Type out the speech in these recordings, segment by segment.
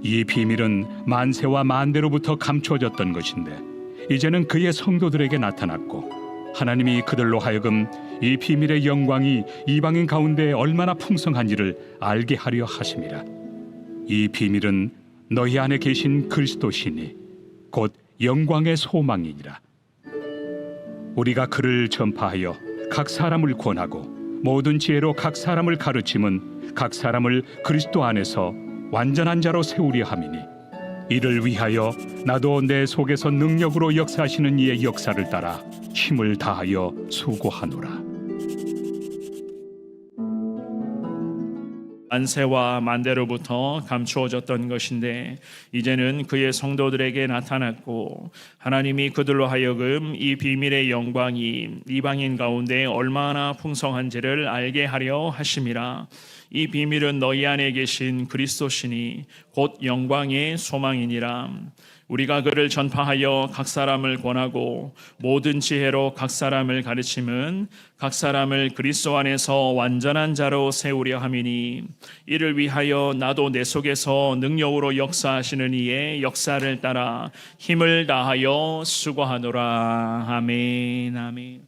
이 비밀은 만세와 만대로부터 감추어졌던 것인데 이제는 그의 성도들에게 나타났고 하나님이 그들로 하여금 이 비밀의 영광이 이방인 가운데 얼마나 풍성한지를 알게 하려 하심이라. 이 비밀은 너희 안에 계신 그리스도시니 곧 영광의 소망이니라. 우리가 그를 전파하여 각 사람을 권하고 모든 지혜로 각 사람을 가르침은 각 사람을 그리스도 안에서 완전한 자로 세우려 함이니 이를 위하여 나도 내 속에서 능력으로 역사하시는 이의 역사를 따라 힘을 다하여 수고하노라. 만세와 만대로부터 감추어졌던 것인데 이제는 그의 성도들에게 나타났고 하나님이 그들로 하여금 이 비밀의 영광이 이방인 가운데 얼마나 풍성한지를 알게 하려 하심이라. 이 비밀은 너희 안에 계신 그리스도시니 곧 영광의 소망이니라. 우리가 그를 전파하여 각 사람을 권하고 모든 지혜로 각 사람을 가르침은 각 사람을 그리스도 안에서 완전한 자로 세우려 함이니 이를 위하여 나도 내 속에서 능력으로 역사하시는 이의 역사를 따라 힘을 다하여 수고하노라. 아멘. 아멘.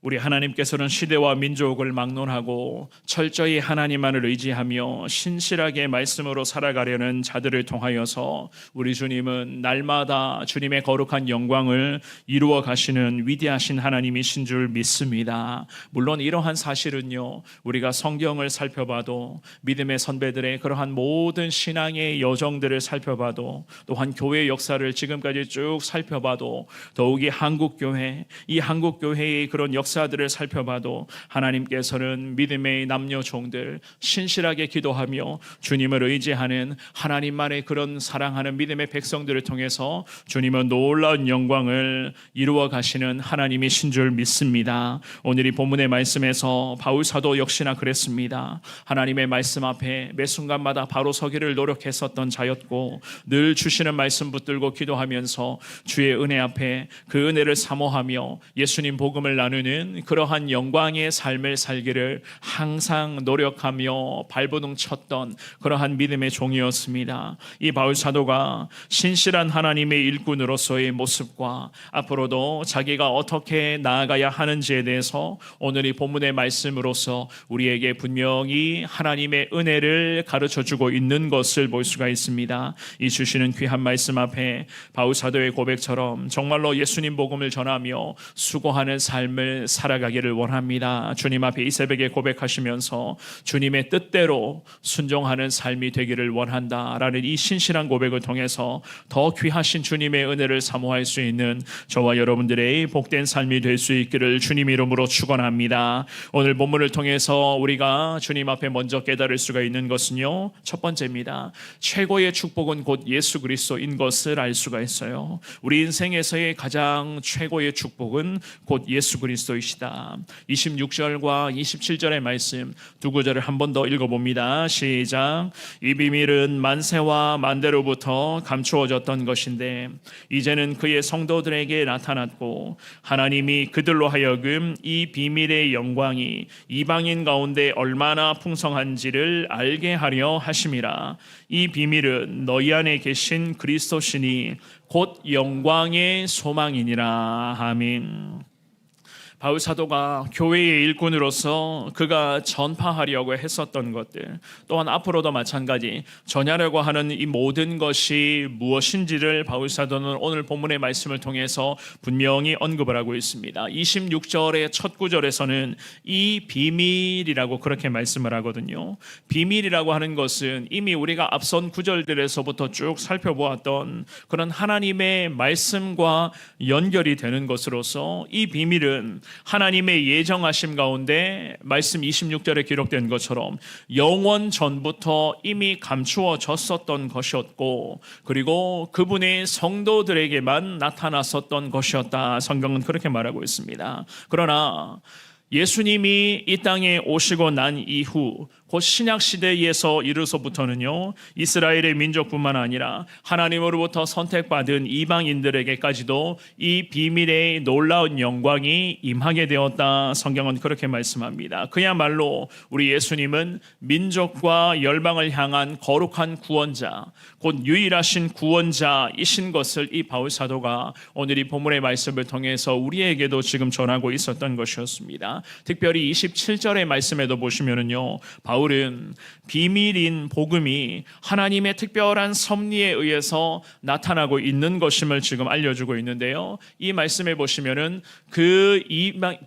우리 하나님께서는 시대와 민족을 막론하고 철저히 하나님만을 의지하며 신실하게 말씀으로 살아가려는 자들을 통하여서 우리 주님은 날마다 주님의 거룩한 영광을 이루어 가시는 위대하신 하나님이신 줄 믿습니다. 물론 이러한 사실은요, 우리가 성경을 살펴봐도 믿음의 선배들의 그러한 모든 신앙의 여정들을 살펴봐도 또한 교회 역사를 지금까지 쭉 살펴봐도 더욱이 한국교회, 이 한국교회의 그런 역사들을 살펴봐도 하나님께서는 믿음의 남녀 종들 신실하게 기도하며 주님을 의지하는 하나님만의 그런 사랑하는 믿음의 백성들을 통해서 주님은 놀라운 영광을 이루어 가시는 하나님이신 줄 믿습니다. 오늘 이 본문의 말씀에서 바울 사도 역시나 그랬습니다. 하나님의 말씀 앞에 매 순간마다 바로 서기를 노력했었던 자였고 늘 주시는 말씀 붙들고 기도하면서 주의 은혜 앞에 그 은혜를 사모하며 예수님 복음을 나누는 그러한 영광의 삶을 살기를 항상 노력하며 발버둥 쳤던 그러한 믿음의 종이었습니다. 이 바울 사도가 신실한 하나님의 일꾼으로서의 모습과 앞으로도 자기가 어떻게 나아가야 하는지에 대해서 오늘 이 본문의 말씀으로서 우리에게 분명히 하나님의 은혜를 가르쳐주고 있는 것을 볼 수가 있습니다. 이 주시는 귀한 말씀 앞에 바울 사도의 고백처럼 정말로 예수님 복음을 전하며 수고하는 삶을 살아가기를 원합니다. 주님 앞에 이 새벽에 고백하시면서 주님의 뜻대로 순종하는 삶이 되기를 원한다라는 이 신실한 고백을 통해서 더 귀하신 주님의 은혜를 사모할 수 있는 저와 여러분들의 복된 삶이 될 수 있기를 주님 이름으로 축원합니다. 오늘 본문을 통해서 우리가 주님 앞에 먼저 깨달을 수가 있는 것은요, 첫 번째입니다. 최고의 축복은 곧 예수 그리스도인 것을 알 수가 있어요. 우리 인생에서의 가장 최고의 축복은 곧 예수 그리스도이시다. 26절과 27절의 말씀 두 구절을 한 번 더 읽어봅니다. 시작. 이 비밀은 만세와 만대로부터 감추어졌던 것인데 이제는 그의 성도들에게 나타났고 하나님이 그들로 하여금 이 비밀의 영광이 이방인 가운데 얼마나 풍성한지를 알게 하려 하심이라. 이 비밀은 너희 안에 계신 그리스도시니 곧 영광의 소망이니라. 아멘. 바울 사도가 교회의 일꾼으로서 그가 전파하려고 했었던 것들, 또한 앞으로도 마찬가지 전하려고 하는 이 모든 것이 무엇인지를 바울 사도는 오늘 본문의 말씀을 통해서 분명히 언급을 하고 있습니다. 26절의 첫 구절에서는 이 비밀이라고 그렇게 말씀을 하거든요. 비밀이라고 하는 것은 이미 우리가 앞선 구절들에서부터 쭉 살펴보았던 그런 하나님의 말씀과 연결이 되는 것으로서 이 비밀은 하나님의 예정하심 가운데 말씀 26절에 기록된 것처럼 영원 전부터 이미 감추어졌었던 것이었고 그리고 그분의 성도들에게만 나타났었던 것이었다. 성경은 그렇게 말하고 있습니다. 그러나 예수님이 이 땅에 오시고 난 이후 곧 신약 시대에서 이르서부터는요, 이스라엘의 민족뿐만 아니라 하나님으로부터 선택받은 이방인들에게까지도 이 비밀의 놀라운 영광이 임하게 되었다. 성경은 그렇게 말씀합니다. 그야말로 우리 예수님은 민족과 열방을 향한 거룩한 구원자, 곧 유일하신 구원자이신 것을 이 바울 사도가 오늘 이 본문의 말씀을 통해서 우리에게도 지금 전하고 있었던 것이었습니다. 특별히 27절의 말씀에도 보시면은요, 바울은 비밀인 복음이 하나님의 특별한 섭리에 의해서 나타나고 있는 것임을 지금 알려주고 있는데요. 이 말씀에 보시면은 그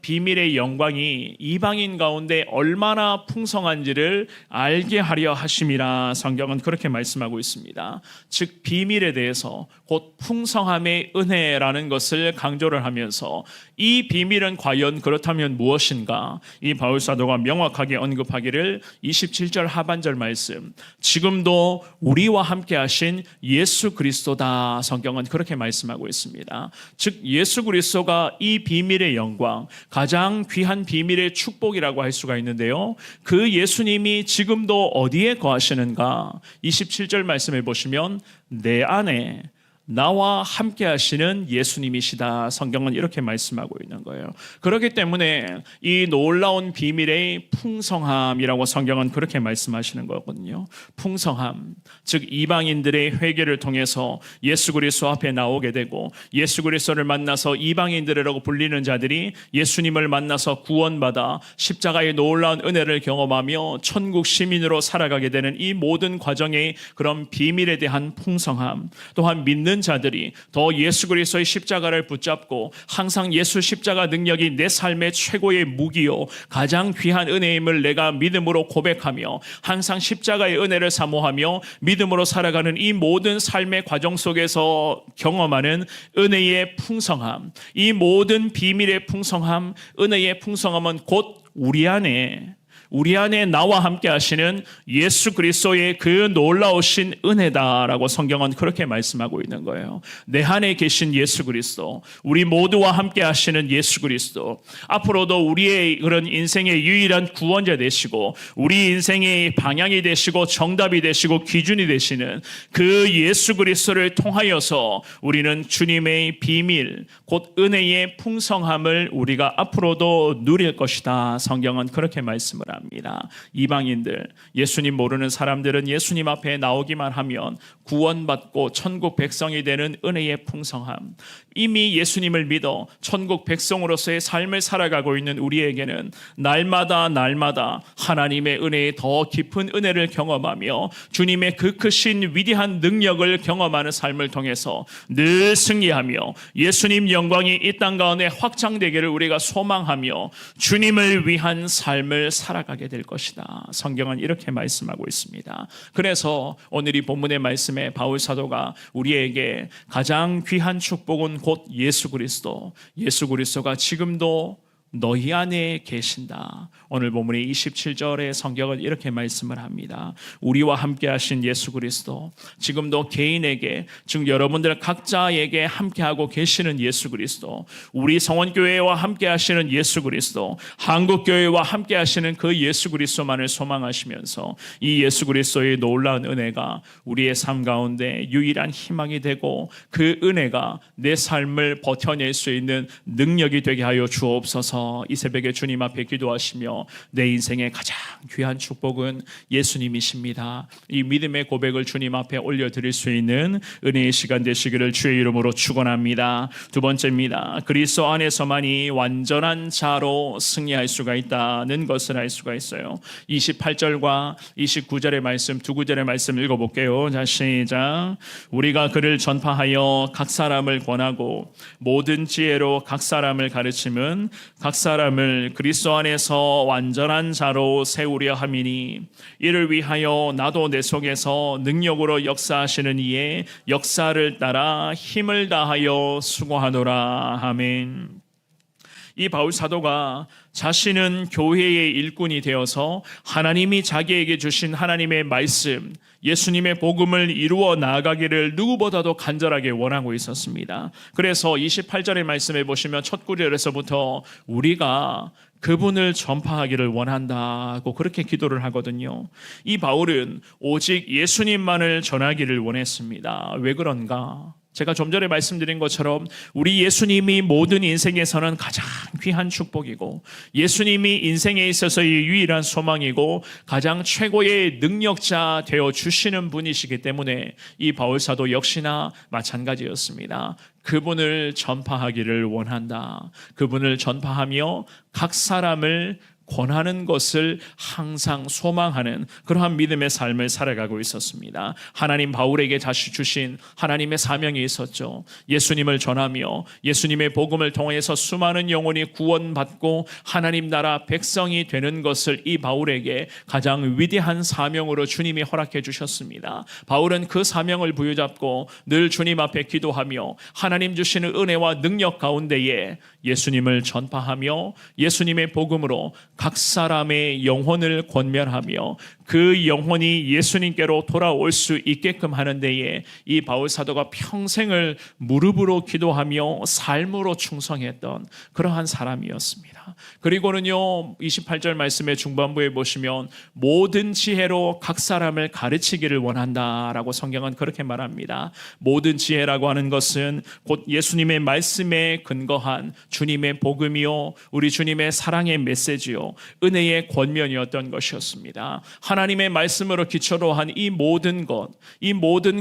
비밀의 영광이 이방인 가운데 얼마나 풍성한지를 알게 하려 하심이라 성경은 그렇게 말씀하고 있습니다. 즉 비밀에 대해서 곧 풍성함의 은혜라는 것을 강조를 하면서 이 비밀은 과연 그렇다면 무엇인가? 이 바울 사도가 명확하게 언급하기를 27절 하반절 말씀, 지금도 우리와 함께 하신 예수 그리스도다. 성경은 그렇게 말씀하고 있습니다. 즉 예수 그리스도가 이 비밀의 영광, 가장 귀한 비밀의 축복이라고 할 수가 있는데요. 그 예수님이 지금도 어디에 거하시는가? 27절 말씀을 보시면 내 안에 나와 함께 하시는 예수님이시다. 성경은 이렇게 말씀하고 있는 거예요. 그렇기 때문에 이 놀라운 비밀의 풍성함이라고 성경은 그렇게 말씀하시는 거거든요. 풍성함, 즉 이방인들의 회개를 통해서 예수 그리스도 앞에 나오게 되고 예수 그리스도를 만나서 이방인들이라고 불리는 자들이 예수님을 만나서 구원받아 십자가의 놀라운 은혜를 경험하며 천국 시민으로 살아가게 되는 이 모든 과정의 그런 비밀에 대한 풍성함, 또한 믿는 자들이 더 예수 그리스도의 십자가를 붙잡고 항상 예수 십자가 능력이 내 삶의 최고의 무기요 가장 귀한 은혜임을 내가 믿음으로 고백하며 항상 십자가의 은혜를 사모하며 믿음으로 살아가는 이 모든 삶의 과정 속에서 경험하는 은혜의 풍성함, 이 모든 비밀의 풍성함, 은혜의 풍성함은 곧 우리 안에 나와 함께 하시는 예수 그리스도의 그 놀라우신 은혜다라고 성경은 그렇게 말씀하고 있는 거예요. 내 안에 계신 예수 그리스도, 우리 모두와 함께 하시는 예수 그리스도, 앞으로도 우리의 그런 인생의 유일한 구원자 되시고 우리 인생의 방향이 되시고 정답이 되시고 기준이 되시는 그 예수 그리스도를 통하여서 우리는 주님의 비밀, 곧 은혜의 풍성함을 우리가 앞으로도 누릴 것이다. 성경은 그렇게 말씀을 합니다. 이방인들, 예수님 모르는 사람들은 예수님 앞에 나오기만 하면 구원받고 천국 백성이 되는 은혜의 풍성함, 이미 예수님을 믿어 천국 백성으로서의 삶을 살아가고 있는 우리에게는 날마다 하나님의 은혜의 더 깊은 은혜를 경험하며 주님의 그 크신 위대한 능력을 경험하는 삶을 통해서 늘 승리하며 예수님 영광이 이 땅 가운데 확장되기를 우리가 소망하며 주님을 위한 삶을 살아가게 될 것이다. 성경은 이렇게 말씀하고 있습니다. 그래서 오늘 이 본문의 말씀에 바울 사도가 우리에게 가장 귀한 축복은 곧 예수 그리스도가 지금도 너희 안에 계신다. 오늘 본문의 27절의 성경은 이렇게 말씀을 합니다. 우리와 함께 하신 예수 그리스도, 지금도 개인에게, 즉 여러분들 각자에게 함께하고 계시는 예수 그리스도, 우리 성원교회와 함께 하시는 예수 그리스도, 한국교회와 함께 하시는 그 예수 그리스도만을 소망하시면서 이 예수 그리스도의 놀라운 은혜가 우리의 삶 가운데 유일한 희망이 되고 그 은혜가 내 삶을 버텨낼 수 있는 능력이 되게 하여 주옵소서. 이 새벽에 주님 앞에 기도하시며 내 인생의 가장 귀한 축복은 예수님이십니다. 이 믿음의 고백을 주님 앞에 올려드릴 수 있는 은혜의 시간 되시기를 주의 이름으로 축원합니다. 두 번째입니다. 그리스도 안에서만이 완전한 자로 승리할 수가 있다는 것을 알 수가 있어요. 28절과 29절의 말씀, 두 구절의 말씀 읽어볼게요. 자, 시작. 우리가 그를 전파하여 각 사람을 권하고 모든 지혜로 각 사람을 가르침은 각 사람을 그리스도 안에서 완전한 자로 세우려 함이니 이를 위하여 나도 내 속에서 능력으로 역사하시는 이의 역사를 따라 힘을 다하여 수고하노라. 아멘. 이 바울 사도가 자신은 교회의 일꾼이 되어서 하나님이 자기에게 주신 하나님의 말씀, 예수님의 복음을 이루어 나아가기를 누구보다도 간절하게 원하고 있었습니다. 그래서 28절의 말씀에 보시면 첫 구절에서부터 우리가 그분을 전파하기를 원한다고 그렇게 기도를 하거든요. 이 바울은 오직 예수님만을 전하기를 원했습니다. 왜 그런가? 제가 좀 전에 말씀드린 것처럼 우리 예수님이 모든 인생에서는 가장 귀한 축복이고 예수님이 인생에 있어서의 유일한 소망이고 가장 최고의 능력자 되어 주시는 분이시기 때문에 이 바울 사도 역시나 마찬가지였습니다. 그분을 전파하기를 원한다. 그분을 전파하며 각 사람을 권하는 것을 항상 소망하는 그러한 믿음의 삶을 살아가고 있었습니다. 하나님 바울에게 다시 주신 하나님의 사명이 있었죠. 예수님을 전하며 예수님의 복음을 통해서 수많은 영혼이 구원받고 하나님 나라 백성이 되는 것을 이 바울에게 가장 위대한 사명으로 주님이 허락해 주셨습니다. 바울은 그 사명을 부여잡고 늘 주님 앞에 기도하며 하나님 주시는 은혜와 능력 가운데에 예수님을 전파하며 예수님의 복음으로 각 사람의 영혼을 권면하며 그 영혼이 예수님께로 돌아올 수 있게끔 하는 데에 이 바울 사도가 평생을 무릎으로 기도하며 삶으로 충성했던 그러한 사람이었습니다. 그리고는요 28절 말씀의 중반부에 보시면 모든 지혜로 각 사람을 가르치기를 원한다라고 성경은 그렇게 말합니다. 모든 지혜라고 하는 것은 곧 예수님의 말씀에 근거한 주님의 복음이요 우리 주님의 사랑의 메시지요 은혜의 권면이었던 것이었습니다. 하나님의 말씀으로 기초로 한 이 모든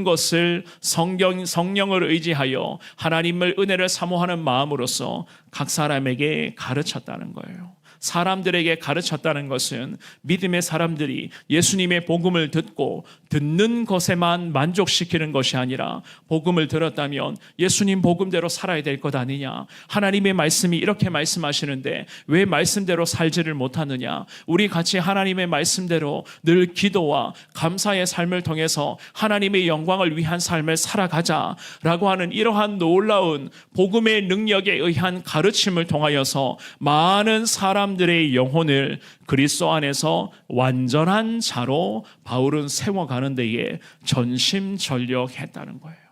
것을 성령을 의지하여 하나님을 은혜를 사모하는 마음으로서 각 사람에게 가르쳤다는 거예요. 사람들에게 가르쳤다는 것은 믿음의 사람들이 예수님의 복음을 듣고 듣는 것에만 만족시키는 것이 아니라 복음을 들었다면 예수님 복음대로 살아야 될 것 아니냐, 하나님의 말씀이 이렇게 말씀하시는데 왜 말씀대로 살지를 못하느냐, 우리 같이 하나님의 말씀대로 늘 기도와 감사의 삶을 통해서 하나님의 영광을 위한 삶을 살아가자라고 하는 이러한 놀라운 복음의 능력에 의한 가르침을 통하여서 많은 사람들의 영혼을 그리스도 안에서 완전한 자로 바울은 세워가는 데에 전심전력했다는 거예요.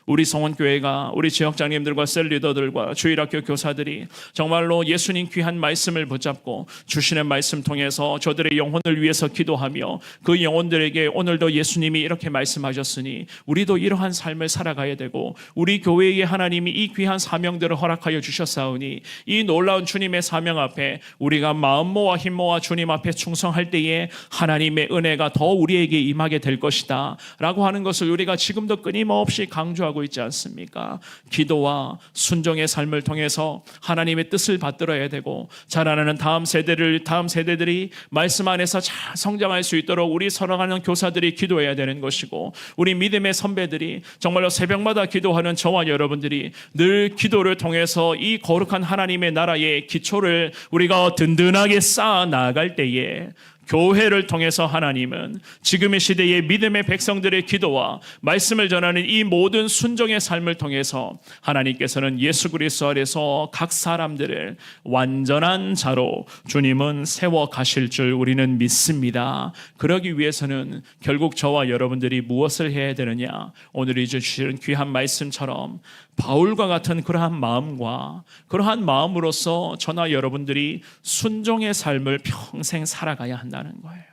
우리 성원교회가 우리 지역장님들과 셀리더들과 주일학교 교사들이 정말로 예수님 귀한 말씀을 붙잡고 주시는 말씀 통해서 저들의 영혼을 위해서 기도하며 그 영혼들에게 오늘도 예수님이 이렇게 말씀하셨으니 우리도 이러한 삶을 살아가야 되고 우리 교회에 하나님이 이 귀한 사명들을 허락하여 주셨사오니 이 놀라운 주님의 사명 앞에 우리가 마음 모아 힘 모아 주님 앞에 충성할 때에 하나님의 은혜가 더 우리에게 임하게 될 것이다 라고 하는 것을 우리가 지금도 끊임없이 강조하고 있지 않습니까? 기도와 순종의 삶을 통해서 하나님의 뜻을 받들어야 되고 자라나는 다음 세대들이 말씀 안에서 잘 성장할 수 있도록 우리 사랑하는 교사들이 기도해야 되는 것이고 우리 믿음의 선배들이 정말로 새벽마다 기도하는 저와 여러분들이 늘 기도를 통해서 이 거룩한 하나님의 나라의 기초를 우리가 든든하게 쌓아 나아갈 때에 교회를 통해서 하나님은 지금의 시대의 믿음의 백성들의 기도와 말씀을 전하는 이 모든 순종의 삶을 통해서 하나님께서는 예수 그리스도 안에서 각 사람들을 완전한 자로 주님은 세워 가실 줄 우리는 믿습니다. 그러기 위해서는 결국 저와 여러분들이 무엇을 해야 되느냐, 오늘 이제 주시는 귀한 말씀처럼 바울과 같은 그러한 마음과 그러한 마음으로서 저나 여러분들이 순종의 삶을 평생 살아가야 한다는 거예요.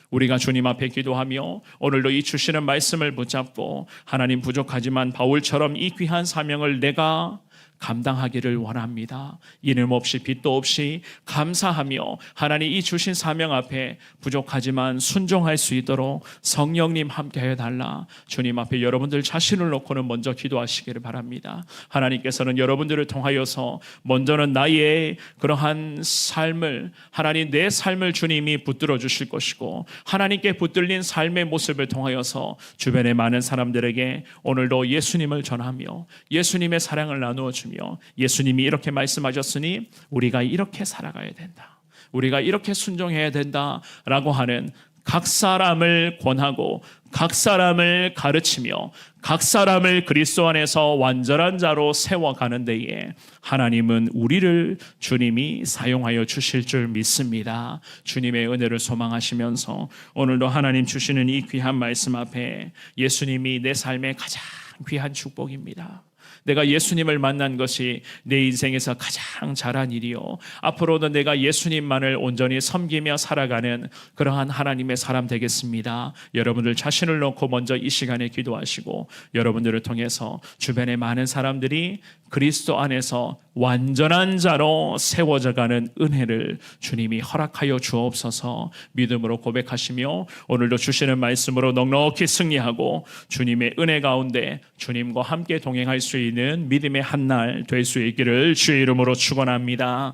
우리가 주님 앞에 기도하며 오늘도 이 주시는 말씀을 붙잡고 하나님 부족하지만 바울처럼 이 귀한 사명을 내가 감당하기를 원합니다. 이름 없이 빚도 없이 감사하며 하나님 이 주신 사명 앞에 부족하지만 순종할 수 있도록 성령님 함께해 달라. 주님 앞에 여러분들 자신을 놓고는 먼저 기도하시기를 바랍니다. 하나님께서는 여러분들을 통하여서 먼저는 나의 그러한 삶을 하나님 내 삶을 주님이 붙들어 주실 것이고 하나님께 붙들린 삶의 모습을 통하여서 주변의 많은 사람들에게 오늘도 예수님을 전하며 예수님의 사랑을 나누어 주며 예수님이 이렇게 말씀하셨으니 우리가 이렇게 살아가야 된다, 우리가 이렇게 순종해야 된다라고 하는 각 사람을 권하고 각 사람을 가르치며 각 사람을 그리스도 안에서 완전한 자로 세워가는 데에 하나님은 우리를 주님이 사용하여 주실 줄 믿습니다. 주님의 은혜를 소망하시면서 오늘도 하나님 주시는 이 귀한 말씀 앞에 예수님이 내 삶의 가장 귀한 축복입니다. 내가 예수님을 만난 것이 내 인생에서 가장 잘한 일이요, 앞으로도 내가 예수님만을 온전히 섬기며 살아가는 그러한 하나님의 사람 되겠습니다. 여러분들 자신을 놓고 먼저 이 시간에 기도하시고 여러분들을 통해서 주변의 많은 사람들이 그리스도 안에서 완전한 자로 세워져가는 은혜를 주님이 허락하여 주옵소서. 믿음으로 고백하시며 오늘도 주시는 말씀으로 넉넉히 승리하고 주님의 은혜 가운데 주님과 함께 동행할 수 있는 믿음의 한 날 될 수 있기를 주의 이름으로 축원합니다.